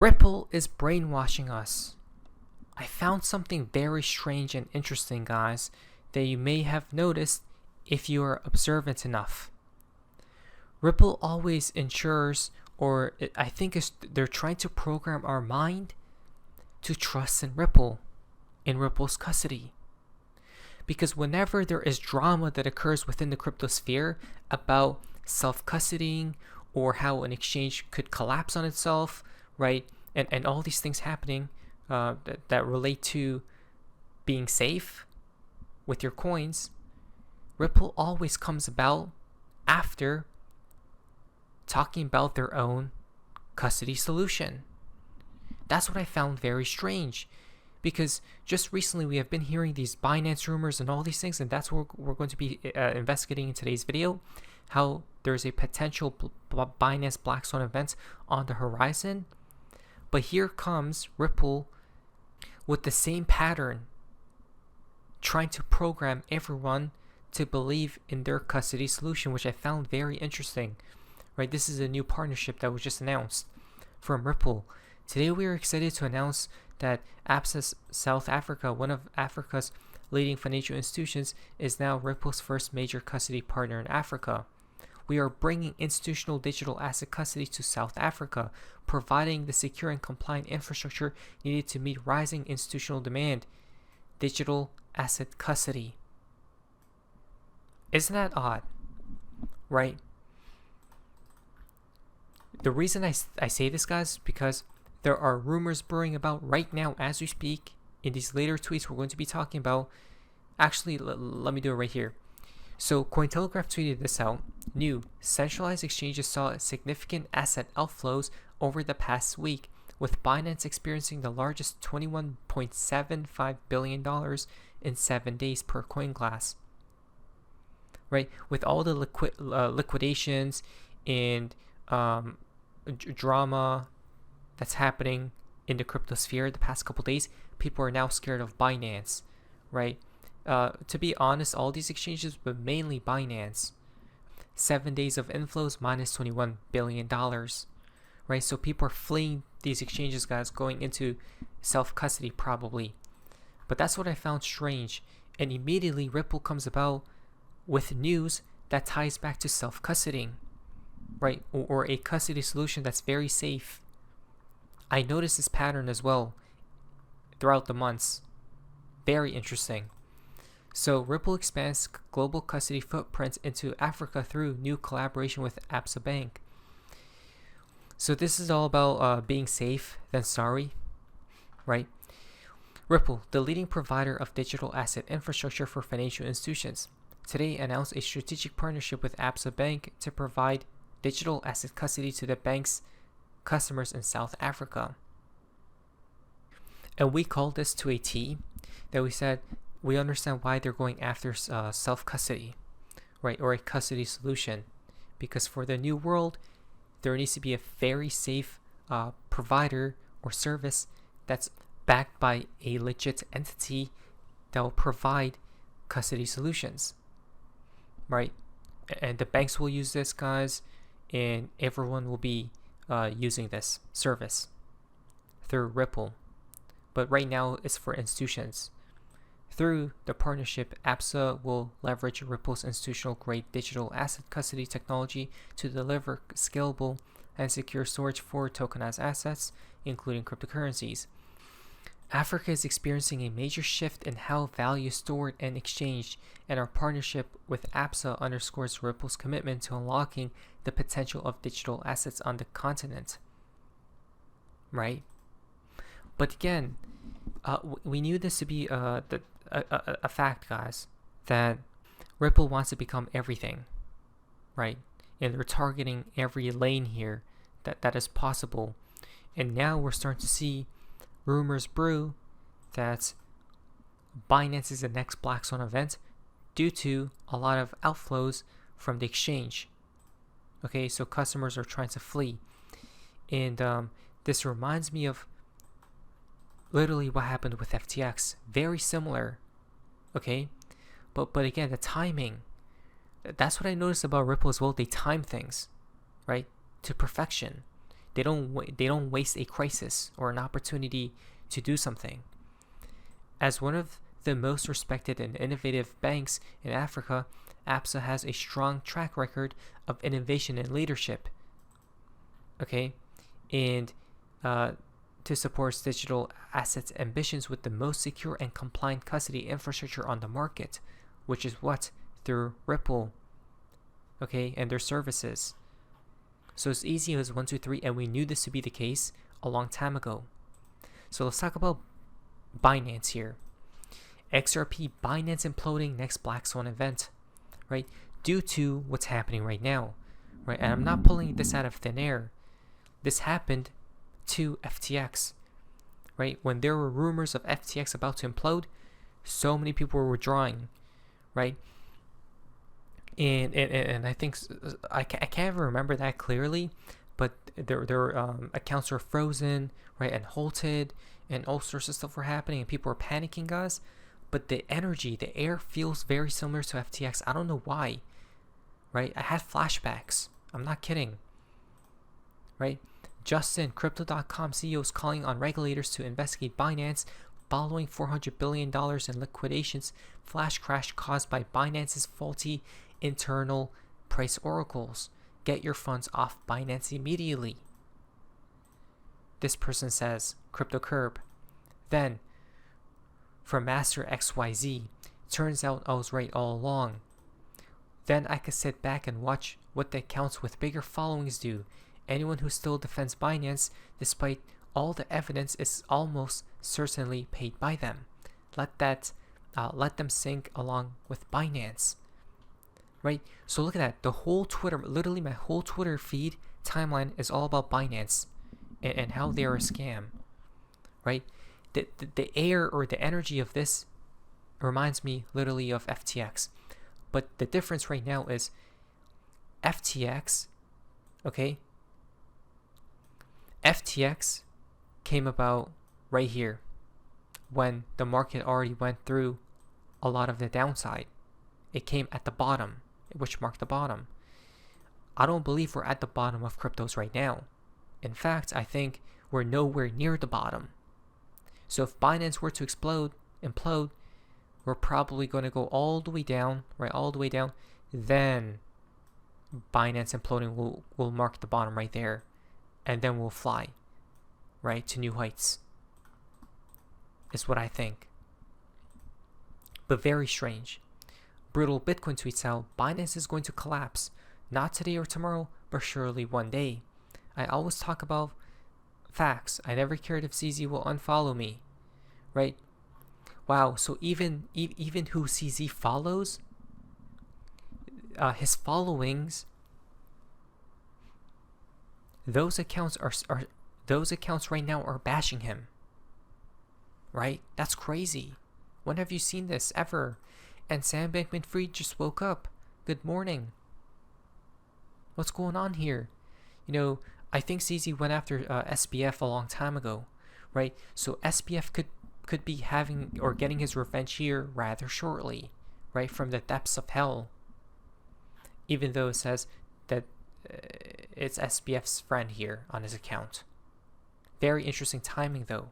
Ripple is brainwashing us. I found something very strange and interesting, guys, that you may have noticed if you are observant enough. Ripple always ensures, or I think they're trying to program our mind to trust in Ripple's custody. Because whenever there is drama that occurs within the crypto sphere about self-custodying or how an exchange could collapse on itself, right? And all these things happening that relate to being safe with your coins, Ripple always comes about after talking about their own custody solution. That's what I found very strange, because just recently we have been hearing these Binance rumors and all these things, and that's what we're going to be investigating in today's video, how there's a potential Binance Black Swan event on the horizon. But here comes Ripple with the same pattern, trying to program everyone to believe in their custody solution, which I found very interesting. Right, this is a new partnership that was just announced from Ripple. Today we are excited to announce that ABDRESS South Africa, one of Africa's leading financial institutions, is now Ripple's first major custody partner in Africa. We are bringing institutional digital asset custody to South Africa, providing the secure and compliant infrastructure needed to meet rising institutional demand. Digital asset custody. Isn't that odd? Right? The reason I say this, guys, is because there are rumors brewing about right now as we speak. In these later tweets we're going to be talking about. Actually, let me do it right here. So Cointelegraph tweeted this out. New centralized exchanges saw significant asset outflows over the past week, with Binance experiencing the largest $21.75 billion in 7 days per CoinGlass. Right, with all the liquidations and drama that's happening in the crypto sphere the past couple days, people are now scared of Binance, right? To be honest, all these exchanges, but mainly Binance. 7 days of inflows minus $21 billion, right? So people are fleeing these exchanges, guys, going into self-custody probably. But that's what I found strange. And immediately Ripple comes about with news that ties back to self-custodying, right? Or a custody solution that's very safe. I noticed this pattern as well throughout the months. Very interesting. So Ripple expands global custody footprint into Africa through new collaboration with Absa Bank. So this is all about being safe than sorry, right? Ripple, the leading provider of digital asset infrastructure for financial institutions, today announced a strategic partnership with Absa Bank to provide digital asset custody to the bank's customers in South Africa. And we called this to a T, that we said we understand why they're going after self-custody, right, or a custody solution, because for the new world there needs to be a very safe provider or service that's backed by a legit entity that will provide custody solutions, right? And the banks will use this, guys, and everyone will be using this service through Ripple. But right now it's for institutions. Through the partnership, Absa will leverage Ripple's institutional-grade digital asset custody technology to deliver scalable and secure storage for tokenized assets, including cryptocurrencies. Africa is experiencing a major shift in how value is stored and exchanged, and our partnership with Absa underscores Ripple's commitment to unlocking the potential of digital assets on the continent. Right? But again, we knew this to be a fact, guys, that Ripple wants to become everything, right? And they're targeting every lane here that is possible. And now we're starting to see rumors brew that Binance is the next Black Swan event due to a lot of outflows from the exchange. Okay, so customers are trying to flee. And this reminds me of literally what happened with FTX. Very similar. Okay, but again, the timing, that's what I noticed about Ripple as well. They time things, right, to perfection. They don't waste a crisis or an opportunity to do something. As one of the most respected and innovative banks in Africa, ABSA has a strong track record of innovation and leadership. Okay, and to support its digital assets ambitions with the most secure and compliant custody infrastructure on the market, which is what? Through Ripple, okay, and their services. So it's easy as 1, 2, 3, and we knew this to be the case a long time ago. So let's talk about Binance here. XRP Binance imploding next Black Swan event, right? Due to what's happening right now, right? And I'm not pulling this out of thin air. This happened to FTX, right? When there were rumors of FTX about to implode, so many people were withdrawing, right? And I think I can't even remember that clearly, but there accounts were frozen, right, and halted, and all sorts of stuff were happening, and people were panicking, guys. But the energy, the air feels very similar to FTX. I don't know why, right? I had flashbacks. I'm not kidding, right? Justin, Crypto.com CEO, is calling on regulators to investigate Binance following $400 billion in liquidations flash crash caused by Binance's faulty internal price oracles. Get your funds off Binance immediately. This person says, Crypto Curb. Then, from Master XYZ, turns out I was right all along. Then I could sit back and watch what the accounts with bigger followings do. Anyone who still defends Binance, despite all the evidence, is almost certainly paid by them. Let them sink along with Binance. Right? So look at that. The whole Twitter, literally my whole Twitter feed timeline is all about Binance and how they are a scam. Right? The air or the energy of this reminds me literally of FTX. But the difference right now is FTX, okay? FTX came about right here when the market already went through a lot of the downside. It came at the bottom, which marked the bottom. I don't believe we're at the bottom of cryptos right now. In fact, I think we're nowhere near the bottom. So if Binance were to implode, we're probably going to go all the way down, right? All the way down. Then Binance imploding will mark the bottom right there. And then we'll fly, right, to new heights. Is what I think. But very strange. Brutal Bitcoin tweets out, Binance is going to collapse. Not today or tomorrow, but surely one day. I always talk about facts. I never cared if CZ will unfollow me, right? Wow, so even who CZ follows, his followings, those accounts right now are bashing him, right? That's crazy. When have you seen this ever? And Sam Bankman-Fried just woke up. Good morning. What's going on here? You know, I think CZ went after SBF a long time ago, right? So SBF could be having or getting his revenge here rather shortly, right? From the depths of hell. Even though it says that it's SBF's friend here on his account. Very interesting timing though,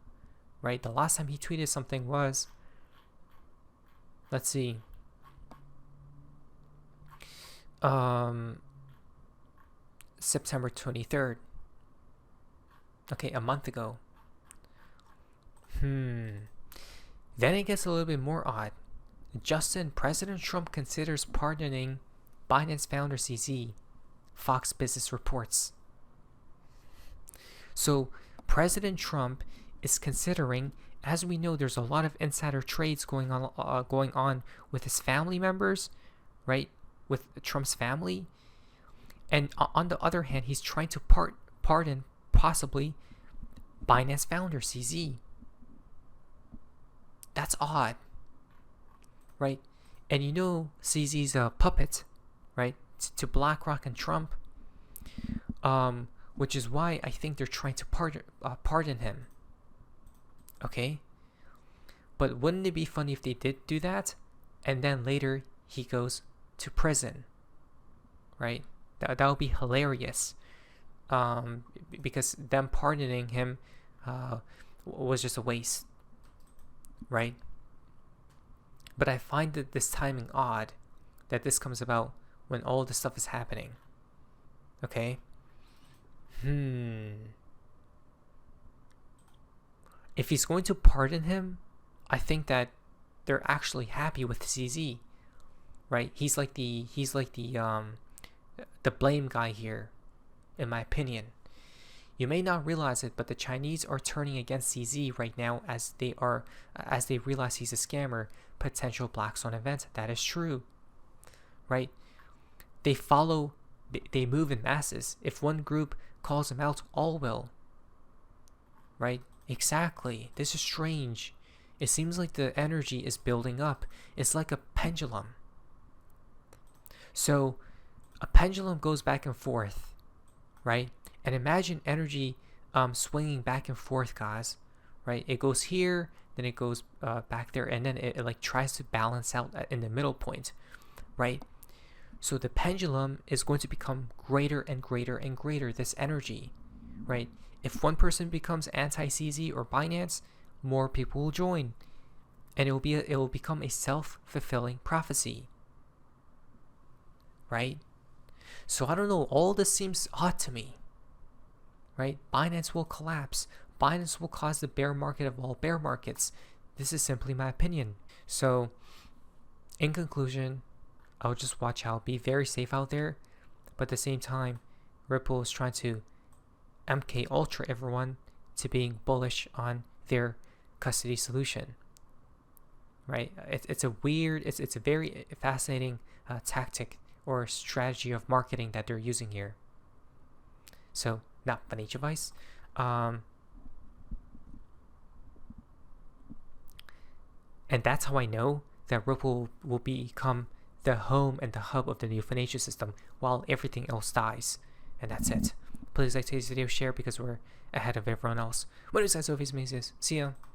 right? The last time he tweeted something was, let's see, September 23rd. Okay, a month ago. Then it gets a little bit more odd. Justin, President Trump considers pardoning Binance founder CZ. Fox Business reports. So President Trump is considering, as we know, there's a lot of insider trades going on with his family members, right? With Trump's family, and on the other hand, he's trying to pardon possibly Binance founder CZ. That's odd, right? And you know CZ's a puppet, right, to BlackRock and Trump, which is why I think they're trying to pardon him. Okay, but wouldn't it be funny if they did do that, and then later he goes to prison, right? That would be hilarious. because them pardoning him was just a waste, right? But I find that this timing odd, that this comes about when all this stuff is happening. Okay? If he's going to pardon him, I think that they're actually happy with CZ, right? He's like the blame guy here, in my opinion. You may not realize it, but the Chinese are turning against CZ right now as they realize he's a scammer, potential black swan event. That is true, right? They move in masses. If one group calls him out, all will, right? Exactly. This is strange. It seems like the energy is building up. It's like a pendulum. So a pendulum goes back and forth, right? And imagine energy swinging back and forth, guys, right? It goes here, then it goes back there, and then it like tries to balance out in the middle point, right? So the pendulum is going to become greater and greater and greater, this energy, right? If one person becomes anti-CZ or Binance, more people will join, and it will become a self-fulfilling prophecy, right? So I don't know, all this seems odd to me, right? Binance will collapse. Binance will cause the bear market of all bear markets. This is simply my opinion. So in conclusion, I would just watch out, be very safe out there, but at the same time, Ripple is trying to MK Ultra everyone to being bullish on their custody solution, right? It's a very fascinating tactic or strategy of marketing that they're using here. So, not financial advice. And that's how I know that Ripple will become the home and the hub of the new financial system while everything else dies. And that's it. Please like today's video, share because we're ahead of everyone else. What is that, Sophie's Mazes? See ya.